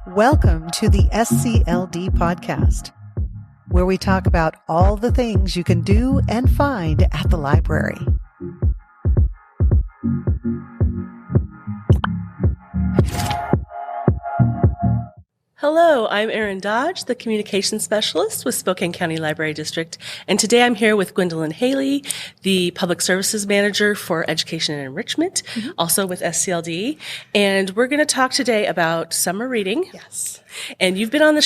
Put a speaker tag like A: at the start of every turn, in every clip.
A: Welcome to the SCLD podcast, where we talk about all the things you can do and find at the library.
B: Hello, I'm Erin Dodge, the Communications Specialist with Spokane County Library District, and today I'm here with Gwendolyn Haley, the Public Services Manager for Education and Enrichment, also with SCLD, and we're going to talk today about summer reading.
C: Yes.
B: And you've been on the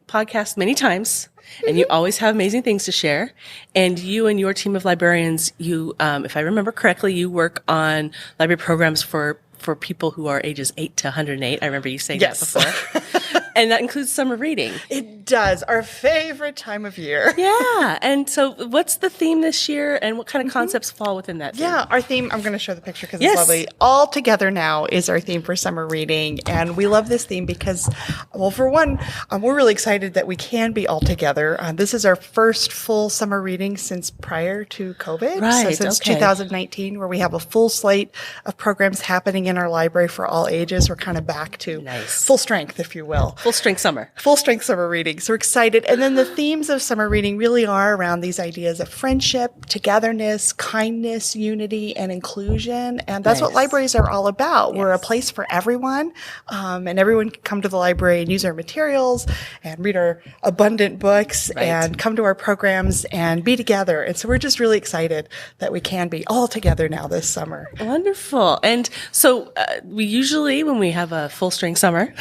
B: podcast many times, and you always have amazing things to share, and you and your team of librarians, you, if I remember correctly, you work on library programs for people who are ages 8 to 108. I remember you saying that before. And that includes summer reading.
C: It does. Our favorite time of year.
B: Yeah. And so what's the theme this year, and what kind of concepts fall within that theme?
C: Yeah, our theme, I'm going to show the picture because it's lovely. All Together Now is our theme for summer reading. And we love this theme because, well, for one, we're really excited that we can be all together. This is our first full summer reading since prior to COVID.
B: Right.
C: So since 2019, where we have a full slate of programs happening in our library for all ages. We're kind of back to full strength, if you will.
B: Full strength summer.
C: Full strength summer reading. So we're excited. And then the themes of summer reading really are around these ideas of friendship, togetherness, kindness, unity, and inclusion. And that's what libraries are all about. We're a place for everyone. And everyone can come to the library and use our materials and read our abundant books and come to our programs and be together. And so we're just really excited that we can be all together now this summer.
B: Wonderful. And so we usually, when we have a full strength summer,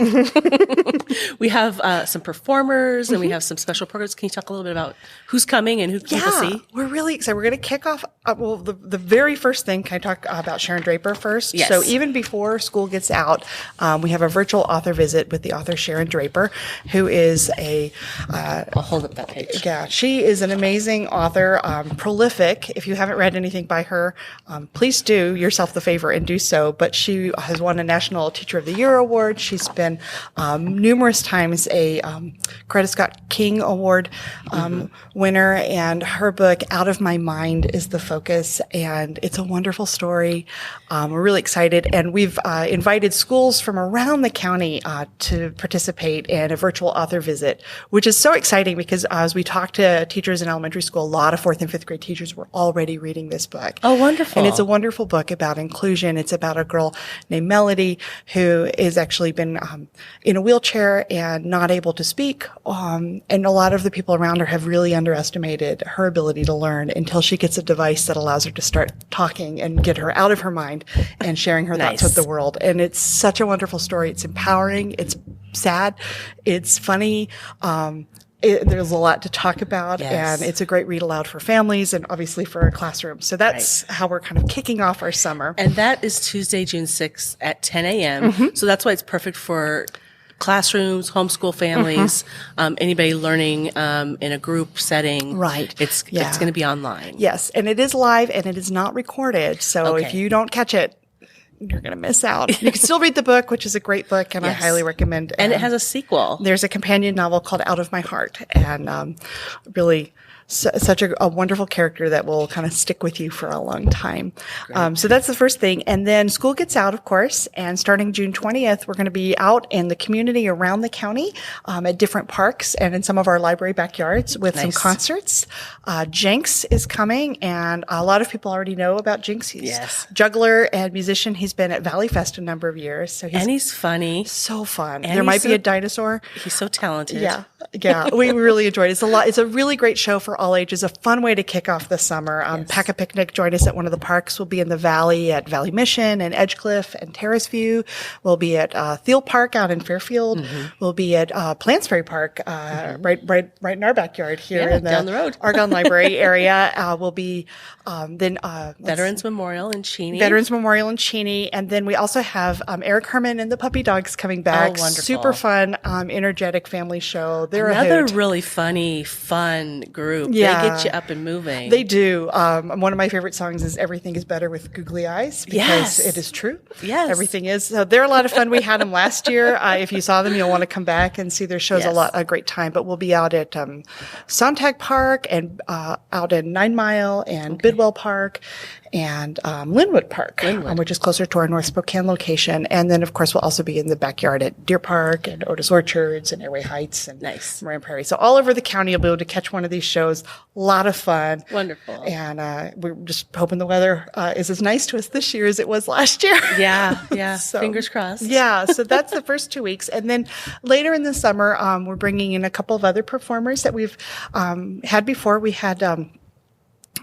B: we have some performers and we have some special programs. Can you talk a little bit about who's coming and who people see?
C: We're really excited. We're going to kick off, the very first thing, can I talk about Sharon Draper first?
B: Yes.
C: So even before school gets out, we have a virtual author visit with the author Sharon Draper, who is
B: I'll hold up that page.
C: Yeah, she is an amazing author, prolific. If you haven't read anything by her, please do yourself the favor and do so. But she has won a National Teacher of the Year award. She's been numerous times a Coretta Scott King Award winner, and her book Out of My Mind is the focus, and it's a wonderful story. We're really excited, and we've invited schools from around the county to participate in a virtual author visit, which is so exciting because as we talk to teachers in elementary school, a lot of 4th and 5th grade teachers were already reading this book.
B: Oh, wonderful.
C: And it's a wonderful book about inclusion. It's about a girl named Melody who has actually been in a wheelchair and not able to speak. And a lot of the people around her have really underestimated her ability to learn until she gets a device that allows her to start talking and get her out of her mind and sharing her thoughts with the world. And it's such a wonderful story. It's empowering. It's sad. It's funny. There's a lot to talk about, and it's a great read aloud for families and obviously for our classrooms. So that's how we're kind of kicking off our summer.
B: And that is Tuesday, June 6th at 10 a.m. So that's why it's perfect for classrooms, homeschool families, anybody learning in a group setting.
C: Right.
B: It's going to be online.
C: Yes, and it is live and it is not recorded. So if you don't catch it, you're going to miss out. You can still read the book, which is a great book, and I highly recommend.
B: And it has a sequel.
C: There's a companion novel called Out of My Heart, and really such a wonderful character that will kind of stick with you for a long time. So that's the first thing. And then school gets out, of course, and starting June 20th, we're going to be out in the community around the county at different parks and in some of our library backyards with some concerts. Jinx is coming, and a lot of people already know about Jinx. He's juggler and musician. He's been at Valley Fest a number of years. So he's funny. So fun. And there might be a dinosaur.
B: He's so talented.
C: Yeah, we really enjoyed it. It's a really great show for all ages, a fun way to kick off the summer. Pack a Picnic, join us at one of the parks. We'll be in the Valley at Valley Mission and Edgecliff and Terrace View. We'll be at Thiel Park out in Fairfield. We'll be at Plantsbury Park, right in our backyard here in the
B: down the road.
C: Argonne Library area. We'll be
B: Veterans Memorial in Cheney.
C: And then we also have Eric Herman and the Puppy Dogs coming back.
B: Oh, wonderful.
C: Super fun, energetic family show. They're
B: another really fun group. Yeah. They get you up and moving.
C: They do. One of my favorite songs is Everything is Better with Googly Eyes, because it is true.
B: Yes.
C: Everything is. So they're a lot of fun. We had them last year. If you saw them, you'll want to come back and see their shows. A great time. But we'll be out at Sontag Park and out in 9 Mile and Bidwell Park. and Linwood Park, which is closer to our North Spokane location. And then, of course, we'll also be in the backyard at Deer Park and Otis Orchards and Airway Heights and Moraine Prairie. So all over the county, you'll be able to catch one of these shows. A lot of fun.
B: Wonderful.
C: And we're just hoping the weather is as nice to us this year as it was last year.
B: Yeah.
C: So,
B: fingers crossed.
C: Yeah. So that's the first 2 weeks. And then later in the summer, we're bringing in a couple of other performers that we've had before. We had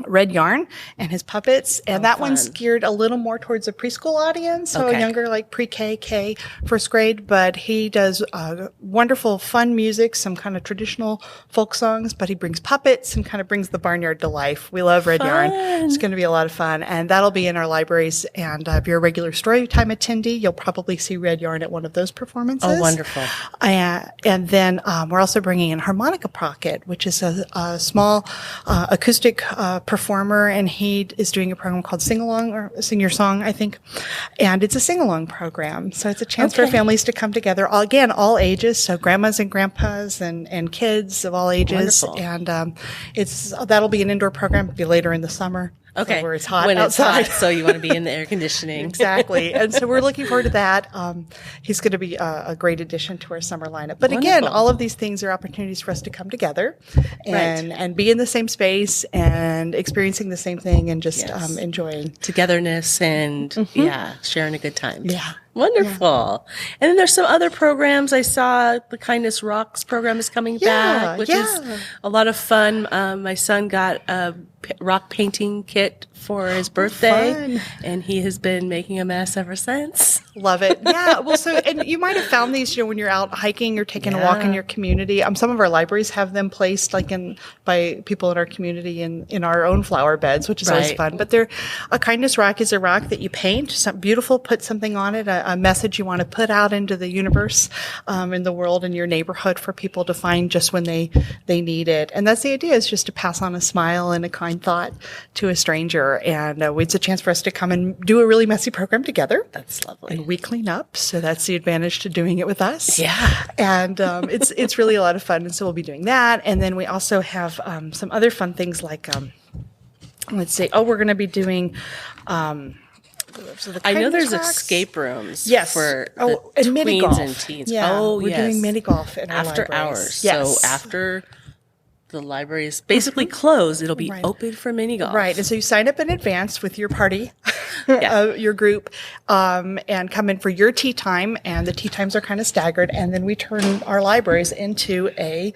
C: Red Yarn and his puppets, and that one's geared a little more towards a preschool audience, so a younger, like pre-K, K, first grade, but he does wonderful, fun music, some kind of traditional folk songs, but he brings puppets and kind of brings the barnyard to life. We love Red Yarn. It's going to be a lot of fun, and that'll be in our libraries, and if you're a regular Storytime attendee, you'll probably see Red Yarn at one of those performances.
B: Oh, wonderful.
C: And then we're also bringing in Harmonica Pocket, which is a small acoustic performer, and he is doing a program called Sing Along or Sing Your Song, I think. And it's a sing-along program. So it's a chance for families to come together, all ages. So grandmas and grandpas and kids of all ages.
B: Wonderful.
C: And that'll be an indoor program. It'll be later in the summer.
B: Okay.
C: So where it's hot
B: when
C: outside.
B: It's hot, so you want to be in the air conditioning.
C: Exactly. And so we're looking forward to that. He's going to be a great addition to our summer lineup. But again, all of these things are opportunities for us to come together and be in the same space and experiencing the same thing and just enjoying
B: togetherness and sharing a good time.
C: Yeah.
B: Wonderful. Yeah. And then there's some other programs. I saw the Kindness Rocks program is coming back, which is a lot of fun. My son got a rock painting kit for his birthday, and he has been making a mess ever since.
C: Love it. Yeah. Well, and you might have found these, when you're out hiking or taking a walk in your community. Some of our libraries have them placed by people in our community in our own flower beds, which is always fun. But a Kindness Rock is a rock that you paint, something beautiful, put something on it, a message you want to put out into the universe, in the world, in your neighborhood for people to find just when they need it. And that's the idea, is just to pass on a smile and a kind thought to a stranger. And it's a chance for us to come and do a really messy program together.
B: That's lovely.
C: And we clean up, so that's the advantage to doing it with us.
B: Yeah.
C: And it's really a lot of fun, and so we'll be doing that. And then we also have some other fun things like, let's see, we're going to be doing...
B: I know there's escape rooms for
C: and mini golf
B: and teens.
C: Yeah, we're doing mini golf in our
B: after
C: libraries.
B: hours.
C: Yes.
B: So after the library is basically closed, it'll be open for mini golf.
C: Right. And so you sign up in advance with your party, your group, and come in for your tea time. And the tea times are kind of staggered. And then we turn our libraries into a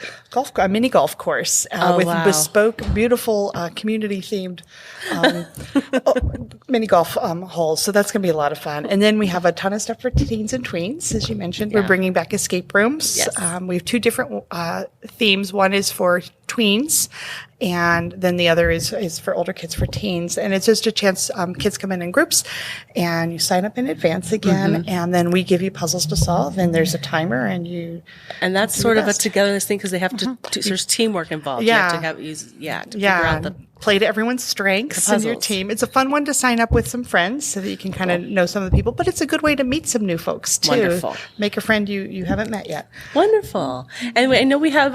C: mini golf course with bespoke, beautiful, community themed mini golf holes. So that's going to be a lot of fun. And then we have a ton of stuff for teens and tweens, as you mentioned. We're bringing back escape rooms.
B: Yes.
C: We have two different themes. One is for tweens, and then the other is for older kids, for teens. And it's just a chance, kids come in groups, and you sign up in advance again, and then we give you puzzles to solve, and there's a timer, and
B: that's sort of a togetherness thing, because they have to, there's teamwork involved.
C: Yeah.
B: You have to figure out the
C: play to everyone's strengths in your team. It's a fun one to sign up with some friends so that you can kind of know some of the people, but it's a good way to meet some new folks too.
B: Wonderful.
C: Make a friend you haven't met yet.
B: Wonderful. And I know we have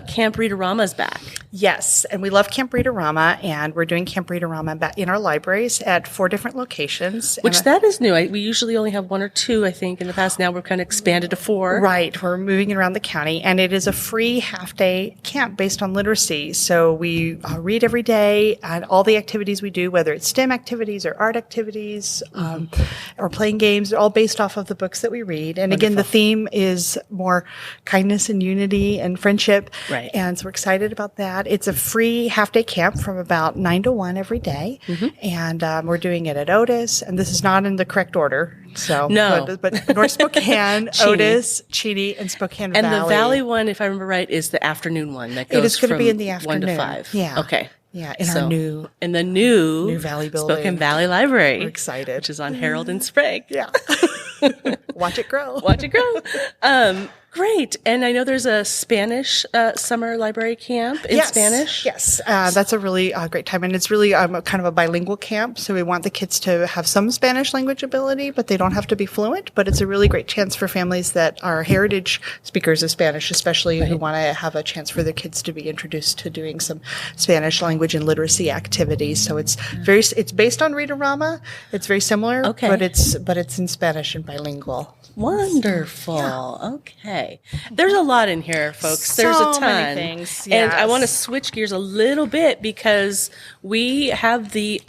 B: Camp Read-A-Rama's back.
C: Yes, and we love Camp Read-A-Rama, and we're doing Camp Read-A-Rama back in our libraries at 4 different locations.
B: Which that is new. We usually only have 1 or 2, I think, in the past. Now we're kind of expanded to 4.
C: Right. We're moving it around the county, and it is a free half-day camp based on literacy. So we read every day, and all the activities we do, whether it's STEM activities or art activities or playing games, are all based off of the books that we read. And again, the theme is more kindness and unity and friendship.
B: Right.
C: And so we're excited about that. It's a free half-day camp from about 9 to 1 every day. And we're doing it at Otis. And this is not in the correct order. So,
B: no.
C: But North Spokane, Otis, Cheney, and Spokane Valley.
B: And the Valley one, if I remember right, is the afternoon one that goes
C: it is going to be in the
B: 1
C: afternoon.
B: to 5.
C: Yeah.
B: Okay.
C: Yeah, in the
B: new
C: Valley building.
B: Spokane Valley Library.
C: We're excited.
B: Which is on Harold and Sprague.
C: Yeah. Watch it grow.
B: Watch it grow. Great. And I know there's a Spanish summer library camp in Spanish.
C: Yes. That's a really great time. And it's really kind of a bilingual camp. So we want the kids to have some Spanish language ability, but they don't have to be fluent. But it's a really great chance for families that are heritage speakers of Spanish, especially who want to have a chance for their kids to be introduced to doing some Spanish language and literacy activities. So it's based on Read-A-Rama. It's very similar, but it's in Spanish and bilingual.
B: Wonderful. Yeah. Okay. There's a lot in here, folks. There's a ton.
C: Many things. Yes.
B: And I want to switch gears a little bit because we have the,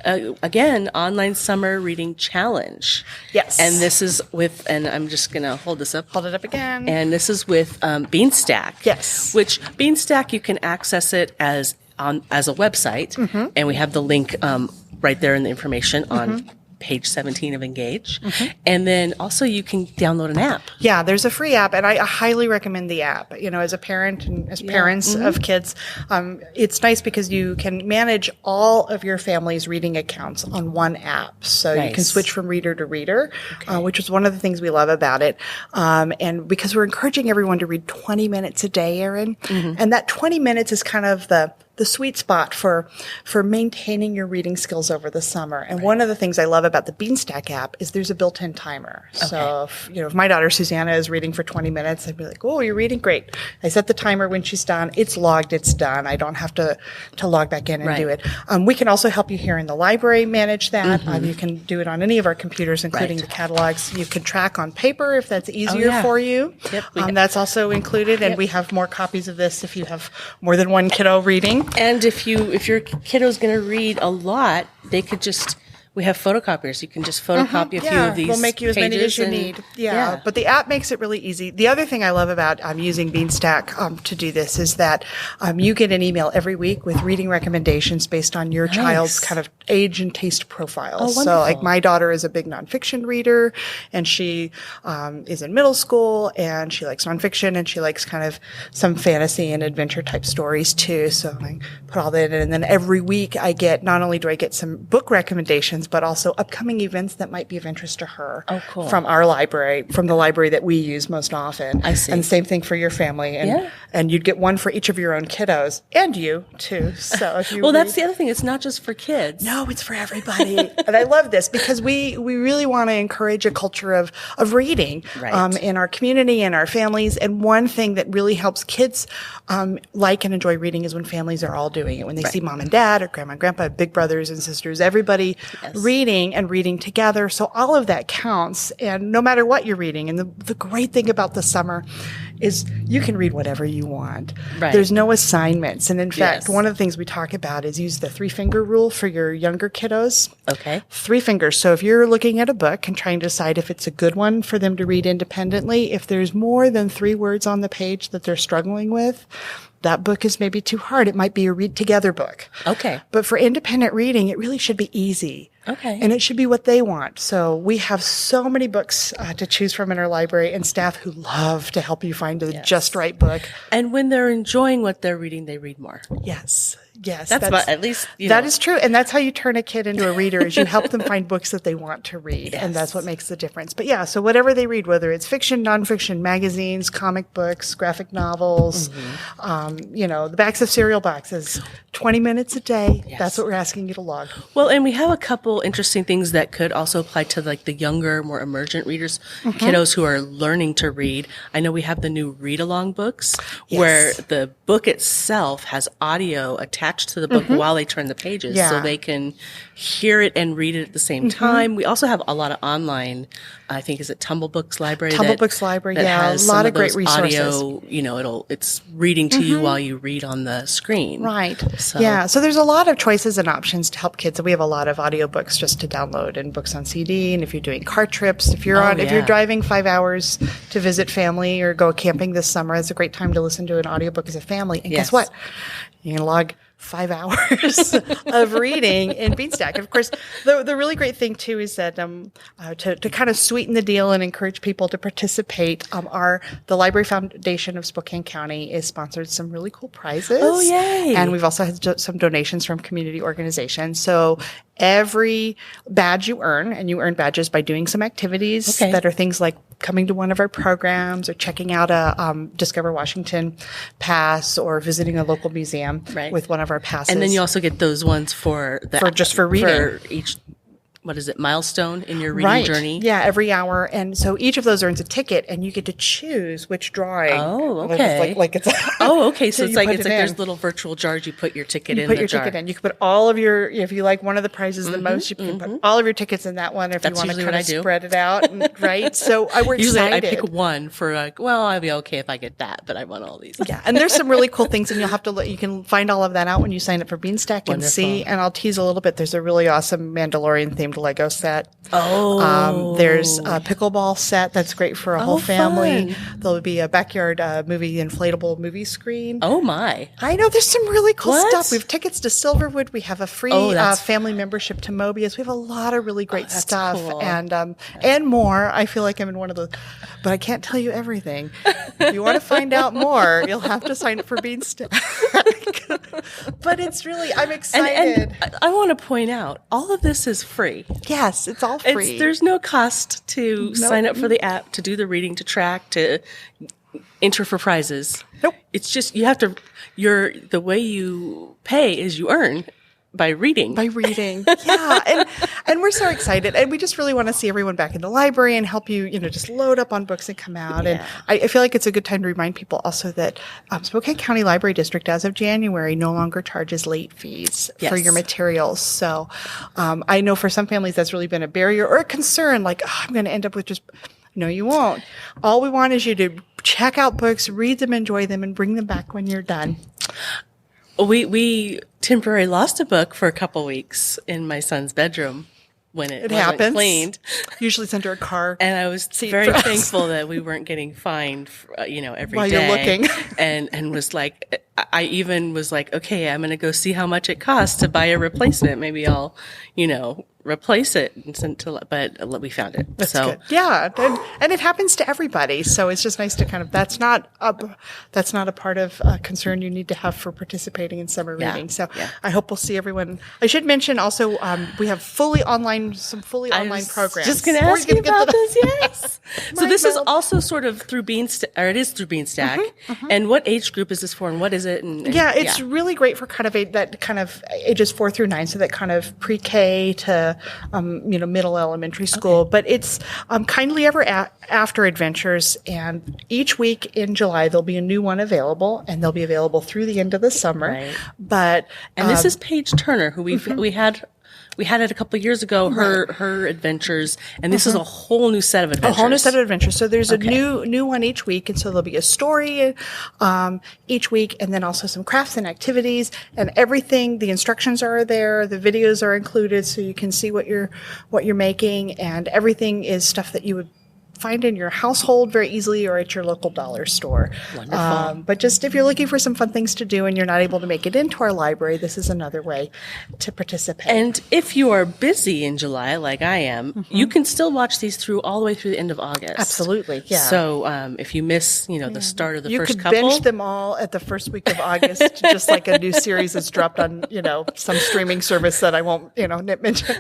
B: again, online summer reading challenge.
C: Yes.
B: And this is with, and I'm just going to hold this up.
C: Hold it up again.
B: And this is with Beanstack.
C: Yes.
B: Which Beanstack, you can access it as a website. And we have the link right there in the information on page 17 of Engage. And then also you can download an app.
C: Yeah, there's a free app, and I highly recommend the app. You know, as a parent and as parents of kids, it's nice because you can manage all of your family's reading accounts on one app. So you can switch from reader to reader, which is one of the things we love about it. And because we're encouraging everyone to read 20 minutes a day, Erin, and that 20 minutes is kind of the sweet spot for maintaining your reading skills over the summer. And one of the things I love about the Beanstack app is there's a built-in timer. So if my daughter Susanna is reading for 20 minutes, I'd be like, oh, you're reading? Great. I set the timer when she's done. It's logged. It's done. I don't have to log back in and do it. We can also help you here in the library manage that. You can do it on any of our computers, including the catalogs. You can track on paper if that's easier for you. That's also included. And we have more copies of this if you have more than one kiddo reading.
B: And if your kiddo's going to read a lot, they could we have photocopiers. You can just photocopy a few of these.
C: We'll make you as many as you need. But the app makes it really easy. The other thing I love about using Beanstack to do this is that you get an email every week with reading recommendations based on your child's kind of age and taste profiles. So like my daughter is a big nonfiction reader, and she is in middle school, and she likes nonfiction, and she likes kind of some fantasy and adventure type stories too. So I put all that in, and then every week not only do I get some book recommendations, but also upcoming events that might be of interest to her from our library, from the library that we use most often. I see. And same thing for your family. And you'd get one for each of your own kiddos, and you too. So if you
B: that's the other thing. It's not just for kids.
C: No, it's for everybody. And I love this because we really want to encourage a culture of reading in our community and our families. And one thing that really helps kids like and enjoy reading is when families are all doing it. When they see mom and dad or grandma and grandpa, big brothers and sisters, everybody reading and reading together. So all of that counts. And no matter what you're reading, and the great thing about the summer is you can read whatever you want. There's no assignments. And in fact, one of the things we talk about is use the 3-finger rule for your younger kiddos. 3 fingers. So if you're looking at a book and trying to decide if it's a good one for them to read independently, if there's more than 3 words on the page that they're struggling with, that book is maybe too hard. It might be a read together book. But for independent reading, it really should be easy. And it should be what they want. So we have so many books to choose from in our library, and staff who love to help you find the just right book.
B: And when they're enjoying what they're reading, they read more.
C: Yes.
B: That's at least,
C: that is true. And that's how you turn a kid into a reader, is you help them find books that they want to read. And that's what makes the difference. But so whatever they read, whether it's fiction, nonfiction, magazines, comic books, graphic novels, the backs of cereal boxes, 20 minutes a day. That's what we're asking you to log.
B: Well, and we have a couple interesting things that could also apply to like the younger, more emergent readers, kiddos who are learning to read. I know we have the new read-along books where the book itself has audio attached to the book while they turn the pages, so they can hear it and read it at the same time. We also have a lot of online, I think, is it Tumble Books Library?
C: Tumble Books Library, a lot of great resources.
B: Audio, it's reading to you while you read on the screen.
C: So there's a lot of choices and options to help kids. We have a lot of audiobooks just to download, and books on CD. And if you're doing car trips, if you're driving 5 hours to visit family or go camping this summer, it's a great time to listen to an audiobook as a family. And guess what? You can log 5 hours of reading in Beanstack. Of course, the really great thing too is that to kind of sweeten the deal and encourage people to participate, the Library Foundation of Spokane County is sponsored some really cool prizes.
B: Oh, yay!
C: And we've also had some donations from community organizations. So every badge you earn, and you earn badges by doing some activities that are things like coming to one of our programs or checking out a Discover Washington pass or visiting a local museum with one of our passes.
B: And then you also get those ones for
C: reading.
B: For each, what is it, milestone in your reading journey?
C: Yeah, every hour. And so each of those earns a ticket, and you get to choose which drawing.
B: Oh, okay.
C: Like it's
B: okay. So it's like
C: there's
B: little virtual jars you put your ticket in.
C: You put
B: the
C: your
B: jar.
C: ticket in. You can put all of your, if you like one of the prizes the most, you can put all of your tickets in that one if
B: That's
C: you want to
B: usually
C: kind
B: what
C: of
B: I do.
C: spread it out. Right? So we're
B: Usually
C: excited.
B: I pick one for I'll be okay if I get that, but I want all these.
C: Yeah, and there's some really cool things, and you can find all of that out when you sign up for Beanstack and see. And I'll tease a little bit. There's a really awesome Mandalorian themed Lego set. There's a pickleball set that's great for a whole family.
B: Fun.
C: There'll be a backyard inflatable movie screen.
B: Oh my!
C: I know there's some really cool
B: What?
C: stuff. We have tickets to Silverwood. We have a free family membership to Mobius. We have a lot of really great stuff,
B: cool.
C: and more. I feel like I'm in one of those, but I can't tell you everything. If you want to find out more, you'll have to sign up for Beanstack. But it's really, I'm excited.
B: And I want to point out, all of this is free.
C: Yes, it's all free.
B: There's no cost to sign up for the app, to do the reading, to track, to enter for prizes.
C: Nope.
B: It's just the way you pay is you earn by reading.
C: Yeah. And we're so excited. And we just really want to see everyone back in the library and help you, just load up on books and come out.
B: Yeah.
C: And I feel like it's a good time to remind people also that Spokane County Library District, as of January, no longer charges late fees for your materials. So I know for some families that's really been a barrier or a concern, like, I'm going to end up with just... No, you won't. All we want is you to check out books, read them, enjoy them, and bring them back when you're done.
B: We temporarily lost a book for a couple weeks in my son's bedroom when it wasn't
C: happens.
B: cleaned.
C: Usually it's under a car.
B: And I was very thankful that we weren't getting fined, every
C: While
B: day.
C: you're looking.
B: and was like, I even was like, okay, I'm going to go see how much it costs to buy a replacement. Maybe I'll, replace it and send to, but we found it.
C: That's good. Yeah. And it happens to everybody. So it's just nice to that's not a part of concern you need to have for participating in summer reading. So I hope we'll see everyone. I should mention also, we have some fully online programs.
B: Just going to ask you about this. Yes. So this is also sort of through Beanstack, or it is through Beanstack. And what age group is this for, and what is it? And
C: it's really great for that kind of ages 4 through 9. So that kind of pre-K to, middle elementary school. Okay. But it's Kindly Ever After Adventures. And each week in July, there'll be a new one available, and they'll be available through the end of the summer. Right. But
B: this is Paige Turner, who we had it a couple of years ago, her adventures, and this is a whole new set of adventures.
C: A whole new set of adventures. So there's a new one each week, and so there'll be a story each week, and then also some crafts and activities, and everything. The instructions are there, the videos are included, so you can see what you're making, and everything is stuff that you would find in your household very easily or at your local dollar store.
B: Wonderful.
C: But just if you're looking for some fun things to do and you're not able to make it into our library, this is another way to participate.
B: And if you are busy in July, like I am, you can still watch these all the way through the end of August.
C: Absolutely, yeah.
B: So if you miss, the start of the first couple.
C: You could binge them all at the first week of August, just like a new series that's dropped on, some streaming service that I won't, mention.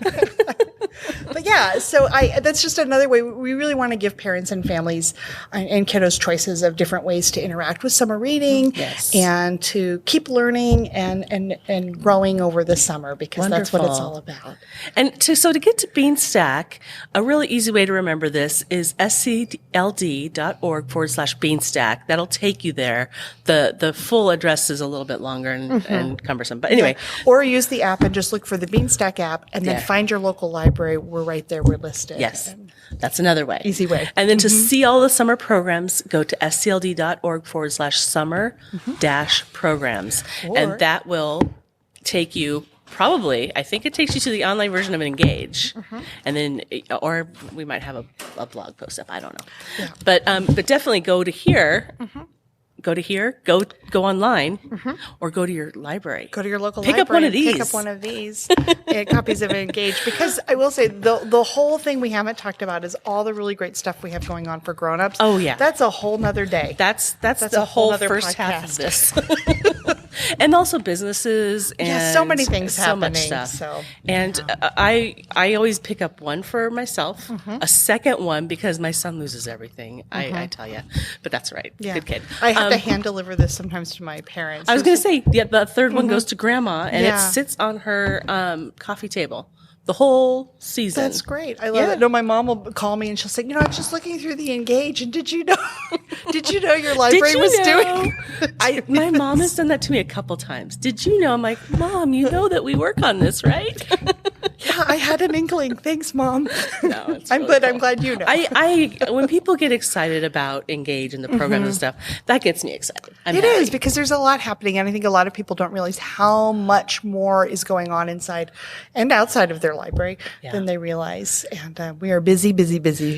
C: But yeah, so that's just another way. We really want to give parents and families and kiddos choices of different ways to interact with summer reading and to keep learning and growing over the summer, because that's what it's all about.
B: And so to get to Beanstack, a really easy way to remember this is scld.org/Beanstack. That'll take you there. The full address is a little bit longer and cumbersome. But anyway.
C: Yeah. Or use the app and just look for the Beanstack app and then find your local library. We're right there. We're listed.
B: Yes. That's another way.
C: Easy way.
B: And then to see all the summer programs, go to scld.org/summer-programs. And that will take you I think it takes you to the online version of Engage. And then, or we might have a blog post up. I don't know. Yeah. But definitely go to here. Go to here, go online, or go to your library.
C: Go to your local
B: library. Pick up one of these.
C: Copies of Engage. Because I will say, the whole thing we haven't talked about is all the really great stuff we have going on for grown-ups.
B: Oh, yeah.
C: That's a whole nother day.
B: That's the whole first half of this. And also businesses and
C: Yeah, so many things
B: so much
C: happening,
B: stuff.
C: so,
B: And I always pick up one for myself,
C: Mm-hmm.
B: a second one because my son loses everything. I tell you, but that's right.
C: Yeah.
B: Good kid.
C: I have to hand deliver this sometimes to my parents.
B: I was going to say, yeah, the third one goes to grandma, and
C: Yeah.
B: it sits on her coffee table the whole season.
C: That's great. I love it. No, my mom will call me and she'll say, I was just looking through the Engage, and did you know your library was doing?
B: My mom has done that to me a couple times. Did you know? I'm like, Mom, you know that we work on this, right?
C: Yeah, I had an inkling. Thanks, Mom.
B: No, it's
C: I'm
B: really
C: good. I'm
B: cool.
C: glad you know.
B: I when people get excited about Engage and the programs and stuff, that gets me excited.
C: It is, because there's a lot happening, and I think a lot of people don't realize how much more is going on inside and outside of their library than they realize. And we are busy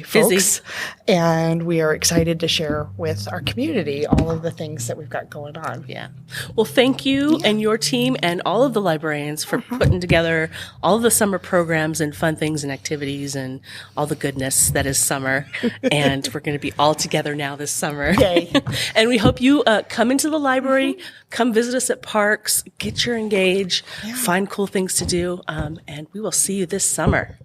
C: folks, and we are excited to share with our community all of the things that we've got going on.
B: Yeah. Well, thank you and your team and all of the librarians for putting together all of the summer programs and fun things and activities and all the goodness that is summer. And we're going to be all together now this summer.
C: Yay.
B: And we hope you come into the library, come visit us at parks, get your Engage, find cool things to do, and we will see you this summer.